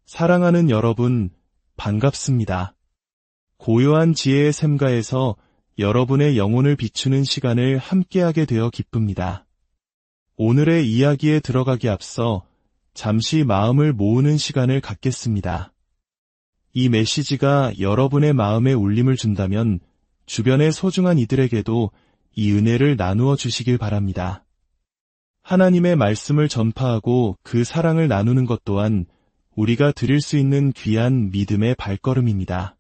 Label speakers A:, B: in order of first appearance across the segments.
A: 사랑하는 여러분, 반갑습니다. 고요한 지혜의 샘가에서 여러분의 영혼을 비추는 시간을 함께하게 되어 기쁩니다. 오늘의 이야기에 들어가기 앞서 잠시 마음을 모으는 시간을 갖겠습니다. 이 메시지가 여러분의 마음에 울림을 준다면 주변의 소중한 이들에게도 이 은혜를 나누어 주시길 바랍니다. 하나님의 말씀을 전파하고 그 사랑을 나누는 것 또한 우리가 드릴 수 있는 귀한 믿음의 발걸음입니다.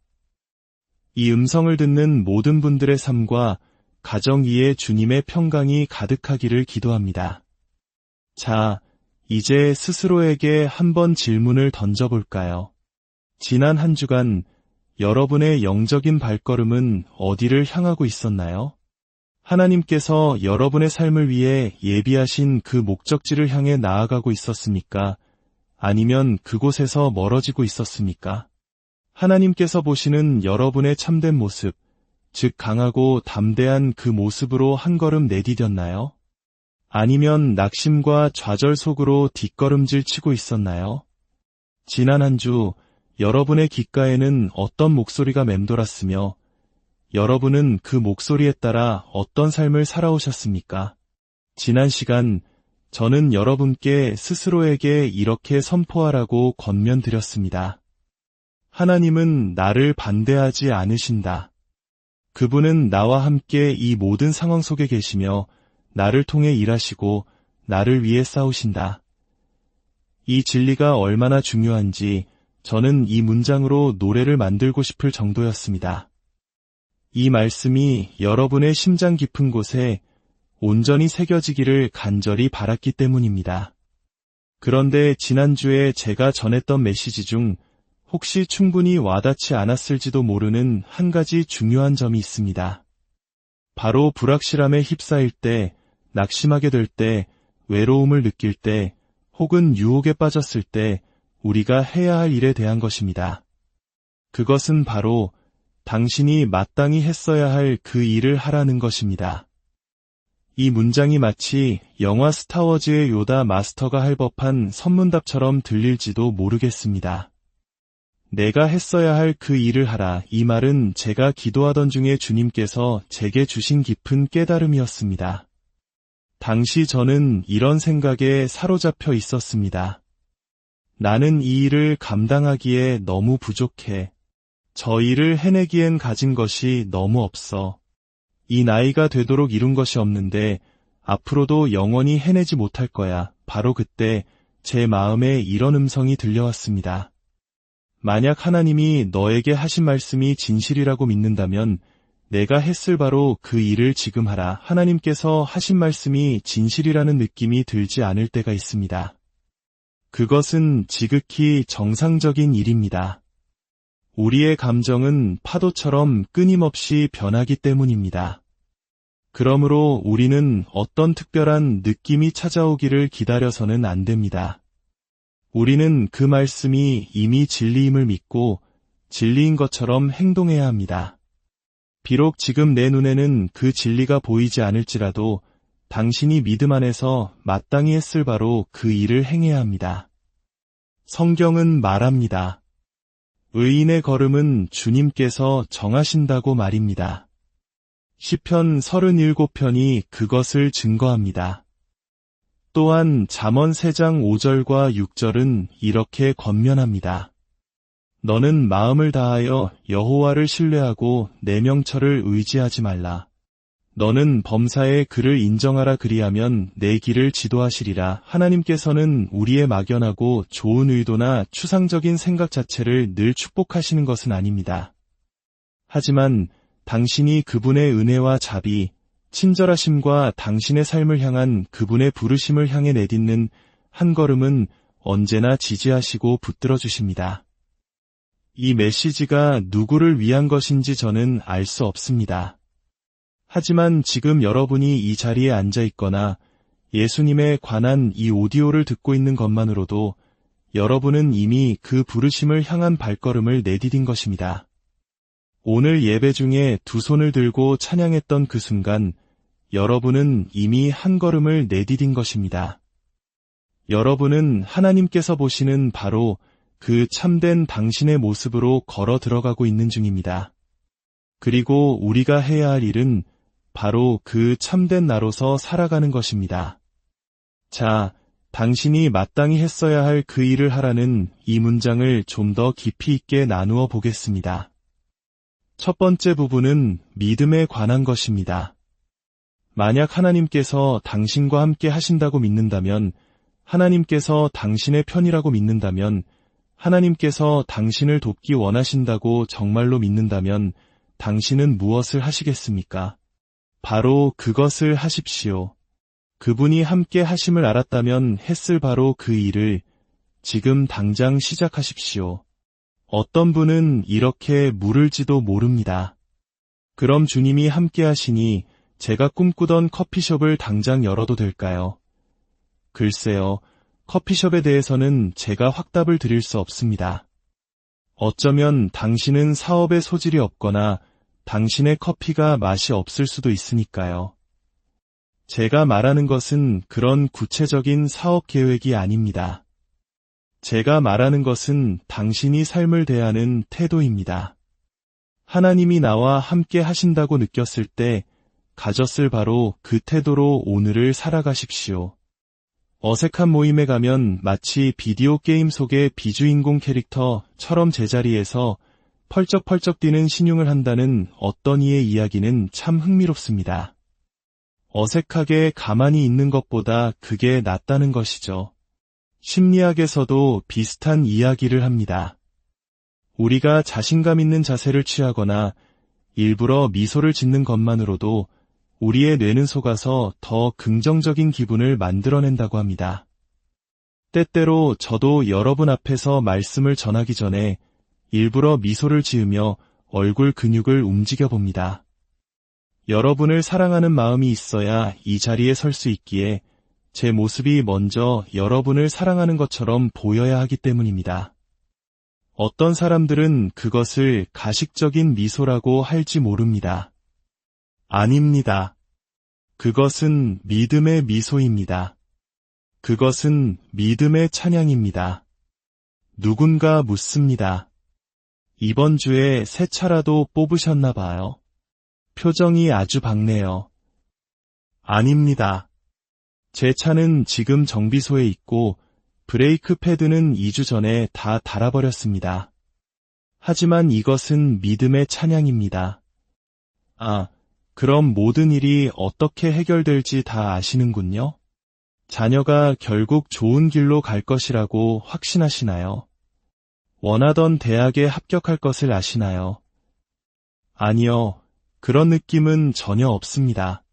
A: 이 음성을 듣는 모든 분들의 삶과 가정 위에 주님의 평강이 가득하기를 기도합니다. 자, 이제 스스로에게 한번 질문을 던져볼까요? 지난 한 주간 여러분의 영적인 발걸음은 어디를 향하고 있었나요? 하나님께서 여러분의 삶을 위해 예비하신 그 목적지를 향해 나아가고 있었습니까? 아니면 그곳에서 멀어지고 있었습니까? 하나님께서 보시는 여러분의 참된 모습, 즉 강하고 담대한 그 모습으로 한 걸음 내디뎠나요? 아니면 낙심과 좌절 속으로 뒷걸음질 치고 있었나요? 지난 한 주 여러분의 귓가에는 어떤 목소리가 맴돌았으며 여러분은 그 목소리에 따라 어떤 삶을 살아오셨습니까? 지난 시간 저는 여러분께 스스로에게 이렇게 선포하라고 권면드렸습니다. 하나님은 나를 반대하지 않으신다. 그분은 나와 함께 이 모든 상황 속에 계시며 나를 통해 일하시고 나를 위해 싸우신다. 이 진리가 얼마나 중요한지 저는 이 문장으로 노래를 만들고 싶을 정도였습니다. 이 말씀이 여러분의 심장 깊은 곳에 온전히 새겨지기를 간절히 바랐기 때문입니다. 그런데 지난주에 제가 전했던 메시지 중 혹시 충분히 와닿지 않았을지도 모르는 한 가지 중요한 점이 있습니다. 바로 불확실함에 휩싸일 때, 낙심하게 될 때, 외로움을 느낄 때, 혹은 유혹에 빠졌을 때 우리가 해야 할 일에 대한 것입니다. 그것은 바로 당신이 마땅히 했어야 할 그 일을 하라는 것입니다. 이 문장이 마치 영화 스타워즈의 요다 마스터가 할 법한 선문답처럼 들릴지도 모르겠습니다. 내가 했어야 할 그 일을 하라. 이 말은 제가 기도하던 중에 주님께서 제게 주신 깊은 깨달음이었습니다. 당시 저는 이런 생각에 사로잡혀 있었습니다. 나는 이 일을 감당하기에 너무 부족해. 저 일을 해내기엔 가진 것이 너무 없어. 이 나이가 되도록 이룬 것이 없는데 앞으로도 영원히 해내지 못할 거야. 바로 그때 제 마음에 이런 음성이 들려왔습니다. 만약 하나님이 너에게 하신 말씀이 진실이라고 믿는다면 내가 했을 바로 그 일을 지금 하라. 하나님께서 하신 말씀이 진실이라는 느낌이 들지 않을 때가 있습니다. 그것은 지극히 정상적인 일입니다. 우리의 감정은 파도처럼 끊임없이 변하기 때문입니다. 그러므로 우리는 어떤 특별한 느낌이 찾아오기를 기다려서는 안 됩니다. 우리는 그 말씀이 이미 진리임을 믿고 진리인 것처럼 행동해야 합니다. 비록 지금 내 눈에는 그 진리가 보이지 않을지라도 당신이 믿음 안에서 마땅히 했을 바로 그 일을 행해야 합니다. 성경은 말합니다. 의인의 걸음은 주님께서 정하신다고 말입니다. 시편 37편이 그것을 증거합니다. 또한 잠언 3장 5절과 6절은 이렇게 권면합니다. 너는 마음을 다하여 여호와를 신뢰하고 내 명철을 의지하지 말라. 너는 범사에 그를 인정하라. 그리하면 내 길을 지도하시리라. 하나님께서는 우리의 막연하고 좋은 의도나 추상적인 생각 자체를 늘 축복하시는 것은 아닙니다. 하지만 당신이 그분의 은혜와 자비, 친절하심과 당신의 삶을 향한 그분의 부르심을 향해 내딛는 한 걸음은 언제나 지지하시고 붙들어 주십니다. 이 메시지가 누구를 위한 것인지 저는 알 수 없습니다. 하지만 지금 여러분이 이 자리에 앉아 있거나 예수님에 관한 이 오디오를 듣고 있는 것만으로도 여러분은 이미 그 부르심을 향한 발걸음을 내디딘 것입니다. 오늘 예배 중에 두 손을 들고 찬양했던 그 순간 여러분은 이미 한 걸음을 내디딘 것입니다. 여러분은 하나님께서 보시는 바로 그 참된 당신의 모습으로 걸어 들어가고 있는 중입니다. 그리고 우리가 해야 할 일은 바로 그 참된 나로서 살아가는 것입니다. 자, 당신이 마땅히 했어야 할 그 일을 하라는 이 문장을 좀 더 깊이 있게 나누어 보겠습니다. 첫 번째 부분은 믿음에 관한 것입니다. 만약 하나님께서 당신과 함께 하신다고 믿는다면, 하나님께서 당신의 편이라고 믿는다면, 하나님께서 당신을 돕기 원하신다고 정말로 믿는다면 당신은 무엇을 하시겠습니까? 바로 그것을 하십시오. 그분이 함께 하심을 알았다면 했을 바로 그 일을 지금 당장 시작하십시오. 어떤 분은 이렇게 물을지도 모릅니다. 그럼 주님이 함께 하시니 제가 꿈꾸던 커피숍을 당장 열어도 될까요? 글쎄요, 커피숍에 대해서는 제가 확답을 드릴 수 없습니다. 어쩌면 당신은 사업에 소질이 없거나 당신의 커피가 맛이 없을 수도 있으니까요. 제가 말하는 것은 그런 구체적인 사업 계획이 아닙니다. 제가 말하는 것은 당신이 삶을 대하는 태도입니다. 하나님이 나와 함께 하신다고 느꼈을 때 가졌을 바로 그 태도로 오늘을 살아가십시오. 어색한 모임에 가면 마치 비디오 게임 속의 비주인공 캐릭터처럼 제자리에서 펄쩍펄쩍 뛰는 신용을 한다는 어떤 이의 이야기는 참 흥미롭습니다. 어색하게 가만히 있는 것보다 그게 낫다는 것이죠. 심리학에서도 비슷한 이야기를 합니다. 우리가 자신감 있는 자세를 취하거나 일부러 미소를 짓는 것만으로도 우리의 뇌는 속아서 더 긍정적인 기분을 만들어낸다고 합니다. 때때로 저도 여러분 앞에서 말씀을 전하기 전에 일부러 미소를 지으며 얼굴 근육을 움직여 봅니다. 여러분을 사랑하는 마음이 있어야 이 자리에 설 수 있기에 제 모습이 먼저 여러분을 사랑하는 것처럼 보여야 하기 때문입니다. 어떤 사람들은 그것을 가식적인 미소라고 할지 모릅니다. 아닙니다. 그것은 믿음의 미소입니다. 그것은 믿음의 찬양입니다. 누군가 묻습니다. 이번 주에 새 차라도 뽑으셨나 봐요. 표정이 아주 밝네요. 아닙니다. 제 차는 지금 정비소에 있고 브레이크 패드는 2주 전에 다 닳아버렸습니다. 하지만 이것은 믿음의 찬양입니다. 아, 그럼 모든 일이 어떻게 해결될지 다 아시는군요. 자녀가 결국 좋은 길로 갈 것이라고 확신하시나요? 원하던 대학에 합격할 것을 아시나요? 아니요, 그런 느낌은 전혀 없습니다.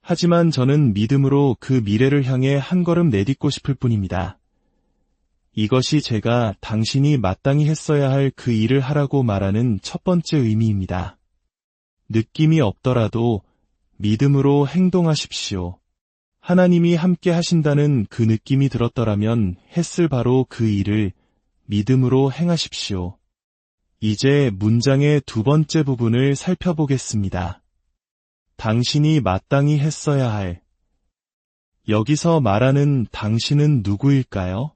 A: 하지만 저는 믿음으로 그 미래를 향해 한 걸음 내딛고 싶을 뿐입니다. 이것이 제가 당신이 마땅히 했어야 할 그 일을 하라고 말하는 첫 번째 의미입니다. 느낌이 없더라도 믿음으로 행동하십시오. 하나님이 함께 하신다는 그 느낌이 들었더라면 했을 바로 그 일을 믿음으로 행하십시오. 이제 문장의 두 번째 부분을 살펴보겠습니다. 당신이 마땅히 했어야 할. 여기서 말하는 당신은 누구일까요?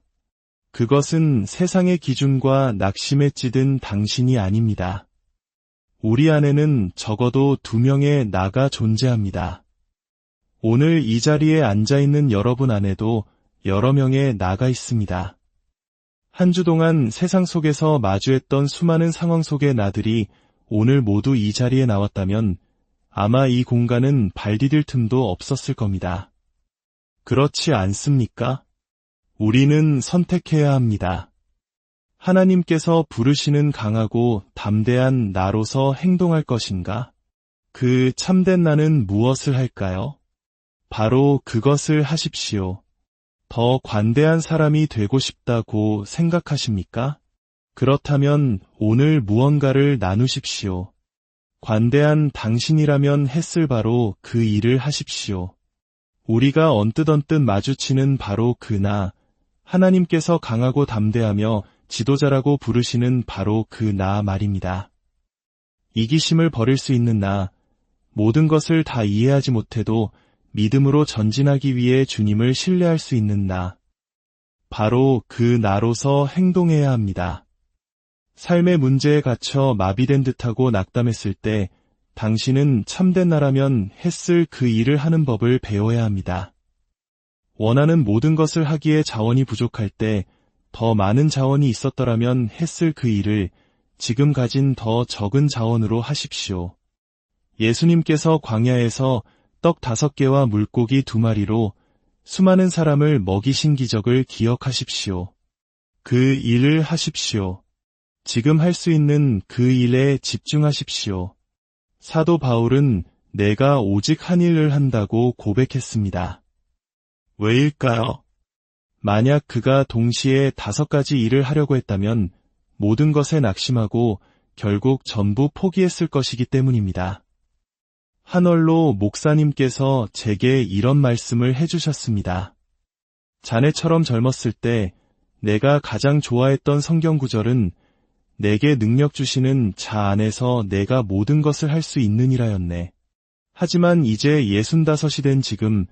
A: 그것은 세상의 기준과 낙심에 찌든 당신이 아닙니다. 우리 안에는 적어도 2명의 나가 존재합니다. 오늘 이 자리에 앉아있는 여러분 안에도 여러 명의 나가 있습니다. 한 주 동안 세상 속에서 마주했던 수많은 상황 속의 나들이 오늘 모두 이 자리에 나왔다면 아마 이 공간은 발 디딜 틈도 없었을 겁니다. 그렇지 않습니까? 우리는 선택해야 합니다. 하나님께서 부르시는 강하고 담대한 나로서 행동할 것인가? 그 참된 나는 무엇을 할까요? 바로 그것을 하십시오. 더 관대한 사람이 되고 싶다고 생각하십니까? 그렇다면 오늘 무언가를 나누십시오. 관대한 당신이라면 했을 바로 그 일을 하십시오. 우리가 언뜻 마주치는 바로 그 나, 하나님께서 강하고 담대하며 지도자라고 부르시는 바로 그 나 말입니다. 이기심을 버릴 수 있는 나, 모든 것을 다 이해하지 못해도 믿음으로 전진하기 위해 주님을 신뢰할 수 있는 나, 바로 그 나로서 행동해야 합니다. 삶의 문제에 갇혀 마비된 듯하고 낙담했을 때 당신은 참된 나라면 했을 그 일을 하는 법을 배워야 합니다. 원하는 모든 것을 하기에 자원이 부족할 때 더 많은 자원이 있었더라면 했을 그 일을 지금 가진 더 적은 자원으로 하십시오. 예수님께서 광야에서 떡 5개와 물고기 2마리로 수많은 사람을 먹이신 기적을 기억하십시오. 그 일을 하십시오. 지금 할 수 있는 그 일에 집중하십시오. 사도 바울은 내가 오직 한 일을 한다고 고백했습니다. 왜일까요? 만약 그가 동시에 5가지 일을 하려고 했다면 모든 것에 낙심하고 결국 전부 포기했을 것이기 때문입니다. 한월로 목사님께서 제게 이런 말씀을 해주셨습니다. 자네처럼 젊었을 때 내가 가장 좋아했던 성경 구절은 내게 능력 주시는 자 안에서 내가 모든 것을 할 수 있느니라였네. 하지만 이제 65이 된 지금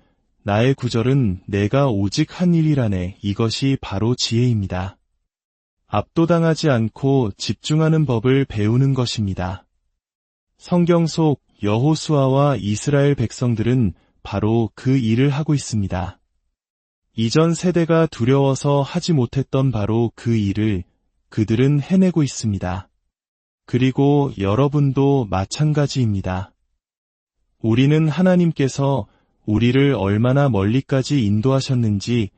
A: 나의 구절은 내가 오직 한 일이라네. 이것이 바로 지혜입니다. 압도당하지 않고 집중하는 법을 배우는 것입니다. 성경 속 여호수아와 이스라엘 백성들은 바로 그 일을 하고 있습니다. 이전 세대가 두려워서 하지 못했던 바로 그 일을 그들은 해내고 있습니다. 그리고 여러분도 마찬가지입니다. 우리는 하나님께서 우리를 얼마나 멀리까지 인도하셨는지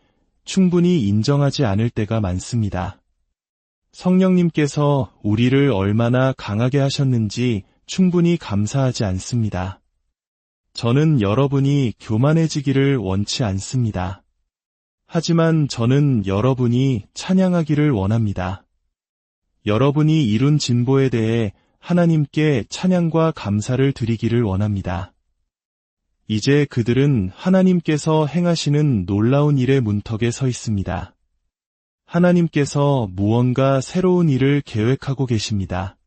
A: 충분히 인정하지 않을 때가 많습니다. 성령님께서 우리를 얼마나 강하게 하셨는지 충분히 감사하지 않습니다. 저는 여러분이 교만해지기를 원치 않습니다. 하지만 저는 여러분이 찬양하기를 원합니다. 여러분이 이룬 진보에 대해 하나님께 찬양과 감사를 드리기를 원합니다. 이제 그들은 하나님께서 행하시는 놀라운 일의 문턱에 서 있습니다. 하나님께서 무언가 새로운 일을 계획하고 계십니다.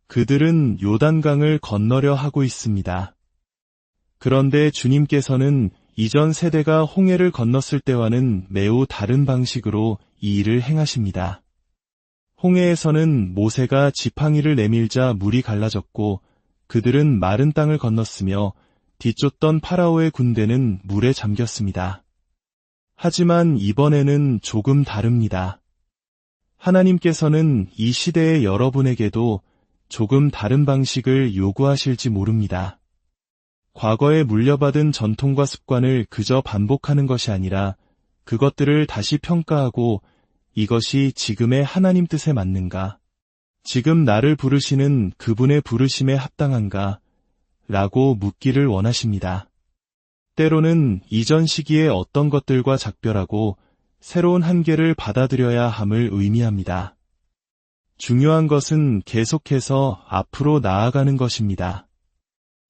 A: 그들은 요단강을 건너려 하고 있습니다. 그런데 주님께서는 이전 세대가 홍해를 건넜을 때와는 매우 다른 방식으로 이 일을 행하십니다. 홍해에서는 모세가 지팡이를 내밀자 물이 갈라졌고 그들은 마른 땅을 건넜으며 뒤쫓던 파라오의 군대는 물에 잠겼습니다. 하지만 이번에는 조금 다릅니다. 하나님께서는 이 시대의 여러분에게도 조금 다른 방식을 요구하실지 모릅니다. 과거에 물려받은 전통과 습관을 그저 반복하는 것이 아니라 그것들을 다시 평가하고 이것이 지금의 하나님 뜻에 맞는가? 지금 나를 부르시는 그분의 부르심에 합당한가? 라고 묻기를 원하십니다. 때로는 이전 시기의 어떤 것들과 작별하고 새로운 한계를 받아들여야 함을 의미합니다. 중요한 것은 계속해서 앞으로 나아가는 것입니다.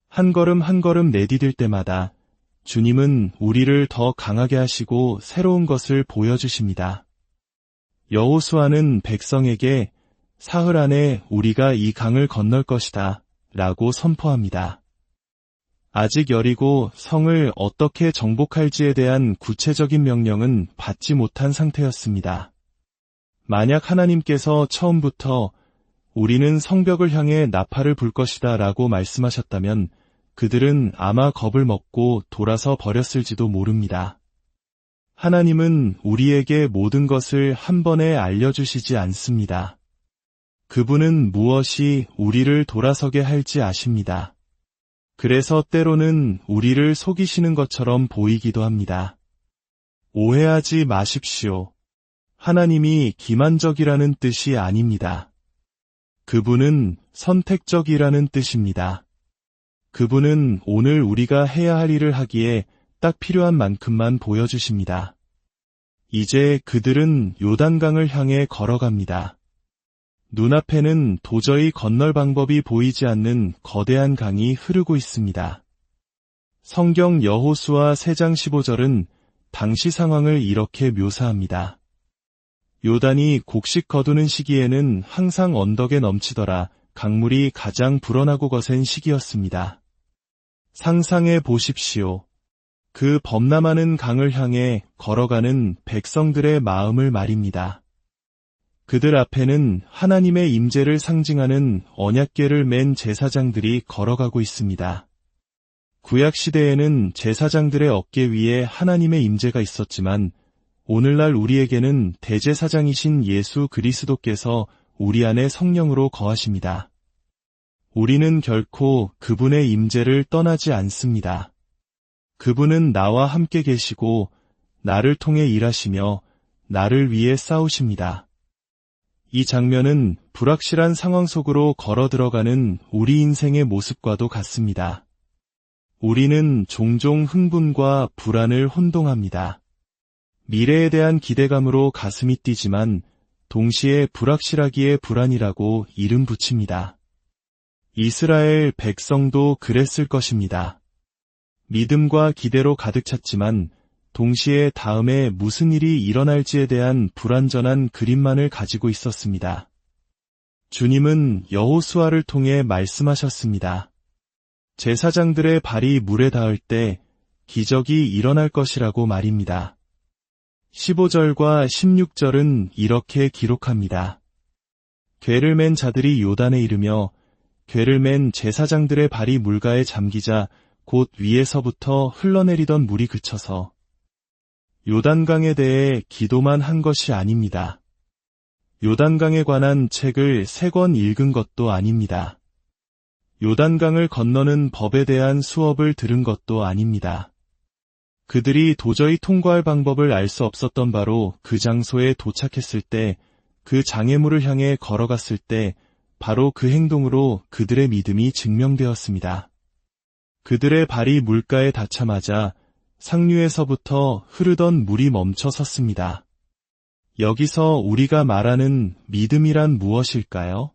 A: 한 걸음 한 걸음 내디딜 때마다 주님은 우리를 더 강하게 하시고 새로운 것을 보여주십니다. 여호수아는 백성에게 사흘 안에 우리가 이 강을 건널 것이다 라고 선포합니다. 아직 여리고 성을 어떻게 정복할지에 대한 구체적인 명령은 받지 못한 상태였습니다. 만약 하나님께서 처음부터 우리는 성벽을 향해 나팔을 불 것이다 라고 말씀하셨다면 그들은 아마 겁을 먹고 돌아서 버렸을지도 모릅니다. 하나님은 우리에게 모든 것을 한 번에 알려주시지 않습니다. 그분은 무엇이 우리를 돌아서게 할지 아십니다. 그래서 때로는 우리를 속이시는 것처럼 보이기도 합니다. 오해하지 마십시오. 하나님이 기만적이라는 뜻이 아닙니다. 그분은 선택적이라는 뜻입니다. 그분은 오늘 우리가 해야 할 일을 하기에 딱 필요한 만큼만 보여주십니다. 이제 그들은 요단강을 향해 걸어갑니다. 눈앞에는 도저히 건널 방법이 보이지 않는 거대한 강이 흐르고 있습니다. 성경 여호수아 3장 15절은 당시 상황을 이렇게 묘사합니다. 요단이 곡식 거두는 시기에는 항상 언덕에 넘치더라. 강물이 가장 불어나고 거센 시기였습니다. 상상해 보십시오. 그 범람하는 강을 향해 걸어가는 백성들의 마음을 말입니다. 그들 앞에는 하나님의 임재를 상징하는 언약궤를 맨 제사장들이 걸어가고 있습니다. 구약시대에는 제사장들의 어깨 위에 하나님의 임재가 있었지만 오늘날 우리에게는 대제사장이신 예수 그리스도께서 우리 안에 성령으로 거하십니다. 우리는 결코 그분의 임재를 떠나지 않습니다. 그분은 나와 함께 계시고 나를 통해 일하시며 나를 위해 싸우십니다. 이 장면은 불확실한 상황 속으로 걸어 들어가는 우리 인생의 모습과도 같습니다. 우리는 종종 흥분과 불안을 혼동합니다. 미래에 대한 기대감으로 가슴이 뛰지만 동시에 불확실하기에 불안이라고 이름 붙입니다. 이스라엘 백성도 그랬을 것입니다. 믿음과 기대로 가득 찼지만 동시에 다음에 무슨 일이 일어날지에 대한 불완전한 그림만을 가지고 있었습니다. 주님은 여호수아를 통해 말씀하셨습니다. 제사장들의 발이 물에 닿을 때 기적이 일어날 것이라고 말입니다. 15절과 16절은 이렇게 기록합니다. 궤를 맨 자들이 요단에 이르며 궤를 맨 제사장들의 발이 물가에 잠기자 곧 위에서부터 흘러내리던 물이 그쳐서 요단강에 대해 기도만 한 것이 아닙니다. 요단강에 관한 책을 3권 읽은 것도 아닙니다. 요단강을 건너는 법에 대한 수업을 들은 것도 아닙니다. 그들이 도저히 통과할 방법을 알 수 없었던 바로 그 장소에 도착했을 때, 그 장애물을 향해 걸어갔을 때 바로 그 행동으로 그들의 믿음이 증명되었습니다. 그들의 발이 물가에 닿자마자 상류에서부터 흐르던 물이 멈춰 섰습니다. 여기서 우리가 말하는 믿음이란 무엇일까요?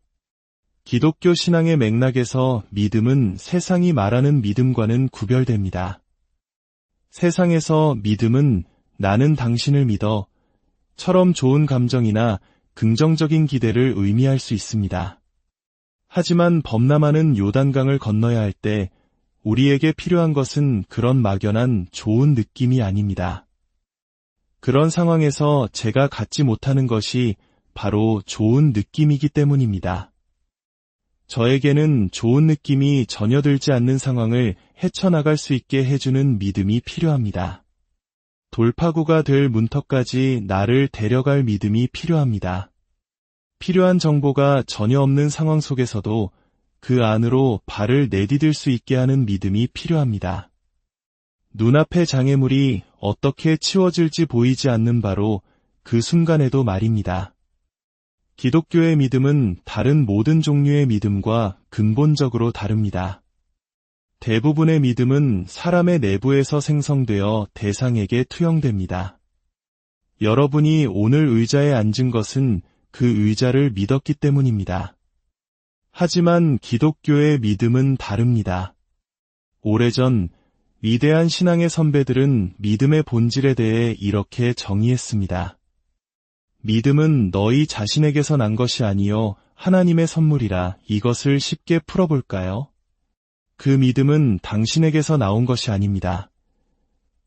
A: 기독교 신앙의 맥락에서 믿음은 세상이 말하는 믿음과는 구별됩니다. 세상에서 믿음은 나는 당신을 믿어 처럼 좋은 감정이나 긍정적인 기대를 의미할 수 있습니다. 하지만 범람하는 요단강을 건너야 할 때 우리에게 필요한 것은 그런 막연한 좋은 느낌이 아닙니다. 그런 상황에서 제가 갖지 못하는 것이 바로 좋은 느낌이기 때문입니다. 저에게는 좋은 느낌이 전혀 들지 않는 상황을 헤쳐나갈 수 있게 해주는 믿음이 필요합니다. 돌파구가 될 문턱까지 나를 데려갈 믿음이 필요합니다. 필요한 정보가 전혀 없는 상황 속에서도 그 안으로 발을 내디딜 수 있게 하는 믿음이 필요합니다. 눈앞의 장애물이 어떻게 치워질지 보이지 않는 바로 그 순간에도 말입니다. 기독교의 믿음은 다른 모든 종류의 믿음과 근본적으로 다릅니다. 대부분의 믿음은 사람의 내부에서 생성되어 대상에게 투영됩니다. 여러분이 오늘 의자에 앉은 것은 그 의자를 믿었기 때문입니다. 하지만 기독교의 믿음은 다릅니다. 오래전 위대한 신앙의 선배들은 믿음의 본질에 대해 이렇게 정의했습니다. 믿음은 너희 자신에게서 난 것이 아니요 하나님의 선물이라. 이것을 쉽게 풀어볼까요? 그 믿음은 당신에게서 나온 것이 아닙니다.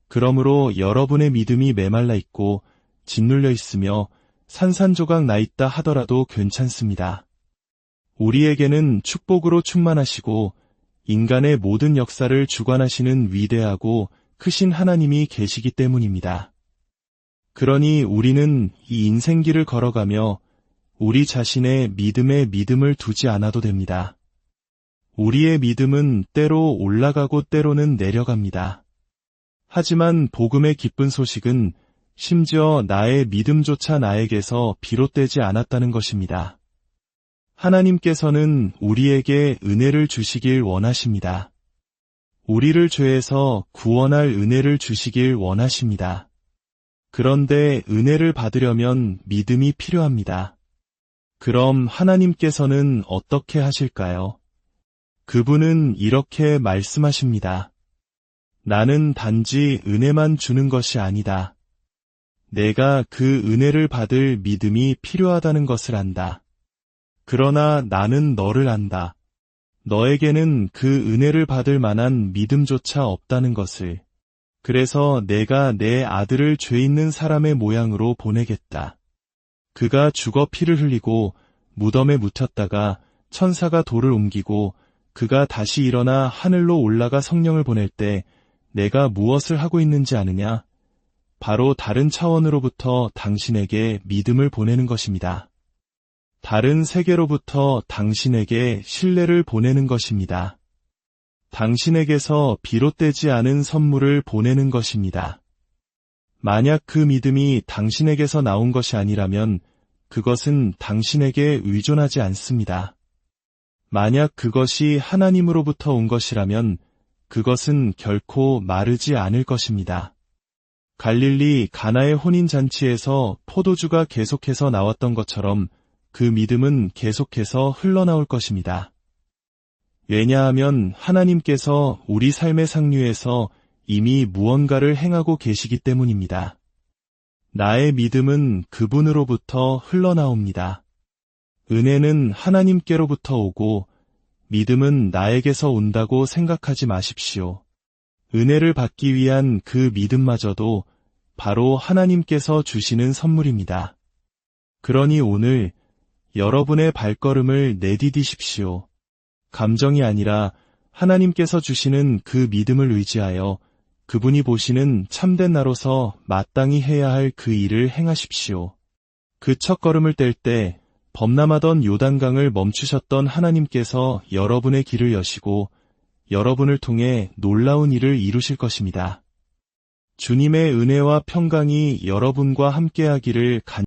A: 그러므로 여러분의 믿음이 메말라 있고 짓눌려 있으며 산산조각 나 있다 하더라도 괜찮습니다. 우리에게는 축복으로 충만하시고 인간의 모든 역사를 주관하시는 위대하고 크신 하나님이 계시기 때문입니다. 그러니 우리는 이 인생길을 걸어가며 우리 자신의 믿음에 믿음을 두지 않아도 됩니다. 우리의 믿음은 때로 올라가고 때로는 내려갑니다. 하지만 복음의 기쁜 소식은 심지어 나의 믿음조차 나에게서 비롯되지 않았다는 것입니다. 하나님께서는 우리에게 은혜를 주시길 원하십니다. 우리를 죄에서 구원할 은혜를 주시길 원하십니다. 그런데 은혜를 받으려면 믿음이 필요합니다. 그럼 하나님께서는 어떻게 하실까요? 그분은 이렇게 말씀하십니다. 나는 단지 은혜만 주는 것이 아니다. 내가 그 은혜를 받을 믿음이 필요하다는 것을 안다. 그러나 나는 너를 안다. 너에게는 그 은혜를 받을 만한 믿음조차 없다는 것을. 그래서 내가 내 아들을 죄 있는 사람의 모양으로 보내겠다. 그가 죽어 피를 흘리고 무덤에 묻혔다가 천사가 돌을 옮기고 그가 다시 일어나 하늘로 올라가 성령을 보낼 때 내가 무엇을 하고 있는지 아느냐? 바로 다른 차원으로부터 당신에게 믿음을 보내는 것입니다. 다른 세계로부터 당신에게 신뢰를 보내는 것입니다. 당신에게서 비롯되지 않은 선물을 보내는 것입니다. 만약 그 믿음이 당신에게서 나온 것이 아니라면 그것은 당신에게 의존하지 않습니다. 만약 그것이 하나님으로부터 온 것이라면 그것은 결코 마르지 않을 것입니다. 갈릴리 가나의 혼인잔치에서 포도주가 계속해서 나왔던 것처럼 그 믿음은 계속해서 흘러나올 것입니다. 왜냐하면 하나님께서 우리 삶의 상류에서 이미 무언가를 행하고 계시기 때문입니다. 나의 믿음은 그분으로부터 흘러나옵니다. 은혜는 하나님께로부터 오고 믿음은 나에게서 온다고 생각하지 마십시오. 은혜를 받기 위한 그 믿음마저도 바로 하나님께서 주시는 선물입니다. 그러니 오늘 여러분의 발걸음을 내디디십시오. 감정이 아니라 하나님께서 주시는 그 믿음을 의지하여 그분이 보시는 참된 나로서 마땅히 해야 할 그 일을 행하십시오. 그 첫 걸음을 뗄 때 범람하던 요단강을 멈추셨던 하나님께서 여러분의 길을 여시고 여러분을 통해 놀라운 일을 이루실 것입니다. 주님의 은혜와 평강이 여러분과 함께하기를 간절히